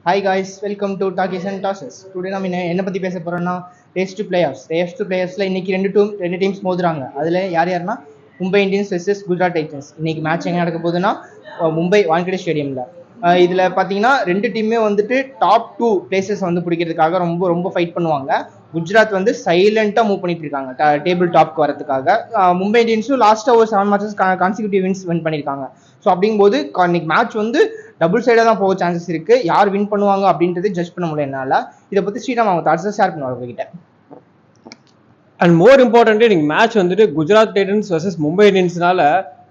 Hi guys, welcome to talkies and டாசஸ். Today நம்ம என்ன பற்றி பேச போகிறோம்னா ரேஸ் டு பிளேயர்ஸில் இன்னைக்கு ரெண்டு டீம்ஸ் மோதுறாங்க. அதில் யாருன்னா Mumbai Indians versus Gujarat Titans. இன்னைக்கு மேட்ச் எங்கே நடக்க போகுதுன்னா மும்பை வான்கடே ஸ்டேடியமில். இதில் பார்த்தீங்கன்னா ரெண்டு டீமே வந்துட்டு டாப் 2 பிளேசஸ் வந்து பிடிக்கிறதுக்காக ரொம்ப ரொம்ப ஃபைட் பண்ணுவாங்க. குஜராத் வந்து சைலண்டாக மூவ் பண்ணிட்டு இருக்காங்க டேபிள் டாப்க்கு வரதுக்காக. மும்பை இந்தியன்ஸும் லாஸ்ட்டாக ஒரு 7 மேட்சஸ் கான்சிக்யூட்டிவ் வின் பண்ணியிருக்காங்க. ஸோ அப்படிங்கும்போது இன்னைக்கு மேட்ச் வந்து டபுள் சைடாக தான் போக சான்சஸ் இருக்கு. யார் வின் பண்ணுவாங்க அப்படின்றது ஜட்ஜ் பண்ண முடியல என்னால். இதை பற்றி ஸ்ரீராம் அவங்க தாட்ஸை ஷேர் பண்ணுவாங்க உங்ககிட்ட. அண்ட் மோர் இம்பார்ட்டன்ட், இன்னைக்கு மேட்ச் வந்துட்டு குஜராத் டைட்டன்ஸ் வர்சஸ் மும்பை இந்தியன்ஸ்னால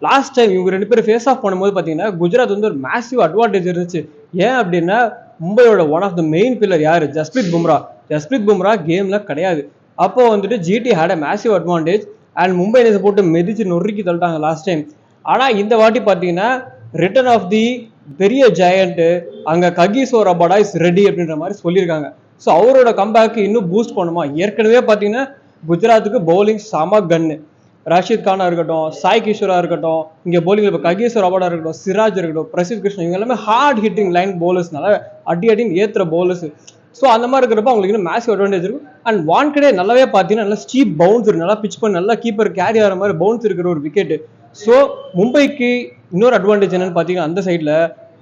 லாஸ்ட் டைம் இவங்க ரெண்டு பேரும் ஃபேஸ் ஆஃப் பண்ணும்போது பார்த்தீங்கன்னா குஜராத் வந்து ஒரு மேசிவ் அட்வான்டேஜ் இருந்துச்சு. ஏன் அப்படின்னா மும்பையோட one of the main pillar யாரு? ஜஸ்பிரீத் பும்ரா கேம்ல கிடையாது. அப்போ வந்துட்டு GT had a massive advantage and Mumbai Indians போட்டு மெதிச்சு நொறுக்கி தள்ளிட்டாங்க லாஸ்ட் டைம். ஆனால் இந்த வாட்டி பார்த்தீங்கன்னா ரிட்டர்ன் ஆஃப் தி பெரிய ஜெயண்ட் அங்கே ககிசோ ரபாடா இஸ் ரெடி அப்படின்ற மாதிரி சொல்லியிருக்காங்க. ஸோ அவரோட கம்பேக் இன்னும் பூஸ்ட் பண்ணுமா? ஏற்கனவே பார்த்தீங்கன்னா குஜராத்துக்கு பவுலிங் செம கன்னு. ரஷீத் கானா இருக்கட்டும், சாய் கிஷோரா இருக்கட்டும், இங்கே பவுலிங் இப்போ ககிசோ ரபாடா இருக்கட்டும், சிராஜ் இருக்கட்டும், பிரசித் கிருஷ்ணன், இவங்க எல்லாமே ஹார்ட் ஹிட்டிங் லைன் பவுலர்ஸ்னால அடின்னு ஏற்றுற பவுலர்ஸ். ஸோ அந்த மாதிரி இருக்கிறப்ப அவங்களுக்கு இன்னும் மேசிவ் அட்வான்டேஜ் இருக்கும். அண்ட் வான்கடே நல்லாவே பார்த்தீங்கன்னா நல்லா ஸ்டீப் பவுன்ஸ் நல்லா பிச் பண்ணி நல்லா கீப்பர் கேரி ஆகிற மாதிரி பவுன்ஸ் இருக்கிற ஒரு விக்கெட்டு. ஸோ மும்பைக்கு இன்னொரு அட்வான்டேஜ் என்னன்னு பார்த்தீங்கன்னா அந்த சைடில்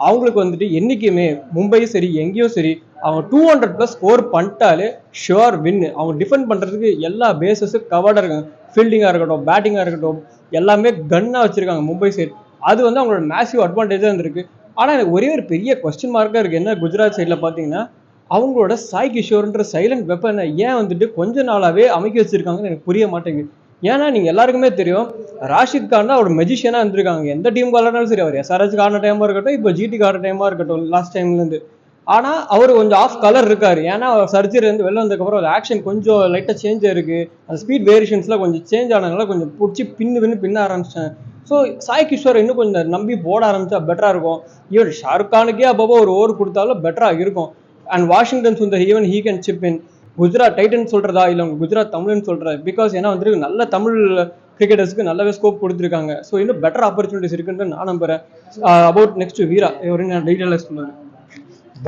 அவங்களுக்கு வந்துட்டு என்றைக்குமே மும்பையும் சரி எங்கேயும் சரி அவங்க 200+ ஸ்கோர் பண்ணிட்டாலே ஷுவர் வின். அவங்க டிஃபெண்ட் பண்ணுறதுக்கு எல்லா பேஸஸும் கவர்டாக இருக்காங்க. ஃபீல்டிங்காக இருக்கட்டும், பேட்டிங்காக இருக்கட்டும், எல்லாமே கன்னாக வச்சுருக்காங்க மும்பை சைடு. அது வந்து அவங்களோட மேசிவ் அட்வான்டேஜாக இருந்திருக்கு. ஆனால் எனக்கு ஒரே ஒரு பெரிய கொஸ்டின் மார்க்காக இருக்குது. என்ன குஜராத் சைடில் பார்த்தீங்கன்னா அவங்களோட சாய் கிஷோர்ன்ற சைலண்ட் வெப்பனை ஏன் வந்துட்டு கொஞ்ச நாளாகவே அமைக்க வச்சுருக்காங்கன்னு எனக்கு புரிய மாட்டேங்குது. ஏன்னா நீங்கள் எல்லாருக்குமே தெரியும் ராஷித் கான் தான் ஒரு மெஜிஷியனாக இருந்திருக்காங்க. எந்த டீம் ஆடுறனாலும் சரி, அவர் எஸ்ஆர்ஹெச் ஆடுற டைமாக இருக்கட்டும், இப்போ ஜிடி ஆடுற டைமாக இருக்கட்டும் லாஸ்ட் டைம்லேருந்து. ஆனால் அவர் கொஞ்சம் ஆஃப் கலர் இருக்கார். ஏன்னா அவர் சர்ஜரிலேருந்து வெளில வந்ததுக்கப்புறம் ஒரு ஆக்ஷன் கொஞ்சம் லைட்டாக சேஞ்ச் ஆயிருக்கு. அந்த ஸ்பீட் வேரியேஷன்ஸ்லாம் கொஞ்சம் சேஞ்ச் ஆனதுனால கொஞ்சம் பிடிச்சி பின்ன ஆரம்பிச்சேன். ஸோ சாய் கிஷோர் இன்னும் கொஞ்சம் நம்பி போட ஆரம்பிச்சா பெட்டராக இருக்கும். ஈவன் ஷாருக் கானுக்கே அப்பப்போ ஒரு ஓவர் கொடுத்தாலும் பெட்டராக இருக்கும். And Washington Sundar even he can chip in. Gujarat Titan சொல்றதா இல்லை உங்க குஜராத் தமிழ்னு சொல்றா? பிகாஸ் ஏன்னா வந்துட்டு நல்ல தமிழ் கிரிக்கெட்டர்ஸ்க்கு நல்லாவே ஸ்கோப் கொடுத்துருக்காங்க. ஸோ இன்னும் பெட்டர் ஆப்பர்ச்சுனிட்டிஸ் இருக்குன்னு நான் நம்புறேன். அபவுட் நெக்ஸ்ட் வீரா ஒரு டீட்டெயிலாக சொல்லுவேன்.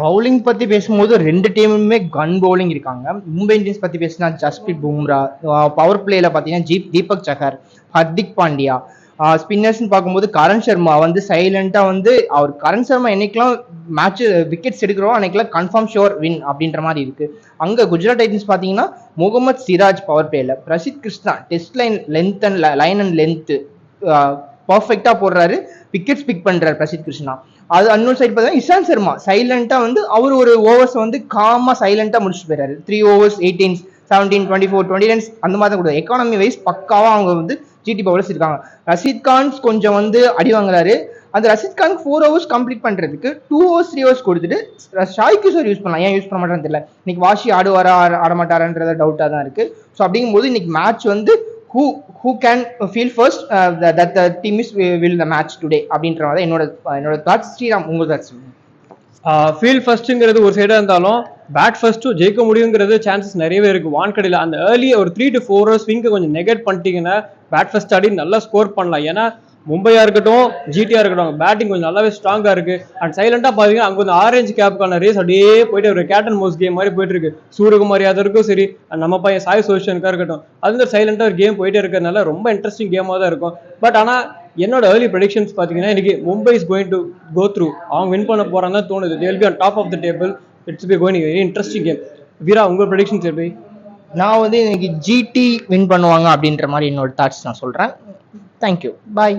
பவுலிங் பத்தி பேசும்போது ரெண்டு டீமுமே கன் பவுலிங் இருக்காங்க. மும்பை இந்தியன்ஸ் பத்தி பேசினா ஜஸ்பிரீத் பும்ரா, பவர் பிளேல பாத்தீங்கன்னா தீபக் சஹர், ஹர்திக் பாண்டியா. ஸ்பின்னர்ஸ்னு பார்க்கும்போது கரண் சர்மா வந்து சைலண்டா வந்து அவர் கரண் சர்மா என்னைக்கெல்லாம் மேட்ச் விக்கெட்ஸ் எடுக்கிறோம் அன்னைக்கெல்லாம் கன்ஃபார்ம் ஷோர் வின் அப்படின்ற மாதிரி இருக்கு. அங்க குஜராத் டைட்டன்ஸ் பாத்தீங்கன்னா முகமது சிராஜ் பவர் பிளேல, Prasidh Krishna test line and length பர்ஃபெக்டா போடுறாரு, விக்கெட்ஸ் பிக் பண்றாரு பிரசித் கிருஷ்ணா. அது இன்னொரு சைடு பார்த்தீங்கன்னா இஷாந்த் சர்மா சைலண்டா வந்து அவர் ஒரு ஓவர்ஸ் வந்து காமா சைலண்டா முடிச்சுட்டு போயிறாரு. 3 overs 18, 17, 24, 20 runs அந்த மாதிரி தான் கொடுத்தாரு. எக்கானமி வைஸ் பக்காவா அவங்க வந்து ஜிடி பவுலர்ஸ் இருக்காங்க. ரஷீத் கான் கொஞ்சம் வந்து அடி வாங்குறாரு. அந்த ரஷீத் கானுக்கு 4 overs கம்ப்ளீட் பண்றதுக்கு 2 overs 3 overs கொடுத்துட்டு சாய் கிஷோர் யூஸ் பண்ணலாம். ஏன் யூஸ் பண்ண மாட்டான்னு தெரியல. இன்னைக்கு வாஷி ஆடுவாரா ஆட மாட்டாரான்றத டவுட்டா தான் இருக்கு. ஸோ அப்படிங்கும்போது இன்னைக்கு மேட்ச் வந்து who can feel first that the team is will the match today அப்படின்றத என்னோட தாட்ஸ். ஸ்ரீராம் உங்க தாட்ஸ். ஃபீல் ஃபர்ஸ்ட்ங்கிறது ஒரு சைடாக இருந்தாலும் பேட் ஃபர்ஸ்ட்டும் ஜெயிக்க முடியுங்கிறது சான்சஸ் நிறையவே இருக்குது வான்கடையில். அந்த ஏர்லி ஒரு 3 to 4 overs ஸ்விங்கை கொஞ்சம் நெகேட் பண்ணிட்டீங்கன்னா பேட் ஃபர்ஸ்ட் ஆடி நல்லா ஸ்கோர் பண்ணலாம். ஏன்னா மும்பையா இருக்கட்டும் ஜிடியா இருக்கட்டும் பேட்டிங் கொஞ்சம் நல்லாவே ஸ்ட்ராங்கா இருக்கு. அண்ட் சைலண்டா பாத்தீங்கன்னா அங்க வந்து ஆரஞ்சு கேப்புக்கான ரேஸ் அப்படியே போயிட்டு ஒரு கேட் அண்ட் மவுஸ் கேம் மாதிரி போயிட்டு இருக்கு. சூரியகுமார் யாதவருக்கும் சரி, நம்ம பையன் சாய் சோஷனுக்கா இருக்கட்டும், அது சைலண்டா ஒரு கேம் போயிட்டே இருக்கிறதுனால ரொம்ப இன்ட்ரெஸ்டிங் கேமா தான் இருக்கும். பட் ஆனா என்னோட ஏர்லி ப்ரெடிக்ஷன்ஸ் பாத்தீங்கன்னா இன்னைக்கு Mumbai is going to go through. அவங்க வின் பண்ண போறாங்க தான் தோணுது. They will be on top of the table. It's be going very interesting game. Veera உங்க ப்ரெடிக்ஷன்ஸ் எப்படி? நான் வந்து இன்னைக்கு ஜிடி வின் பண்ணுவாங்க அப்படின்ற மாதிரி என்னோட தாட்ஸ் நான் சொல்றேன். தேங்க்யூ, பாய்.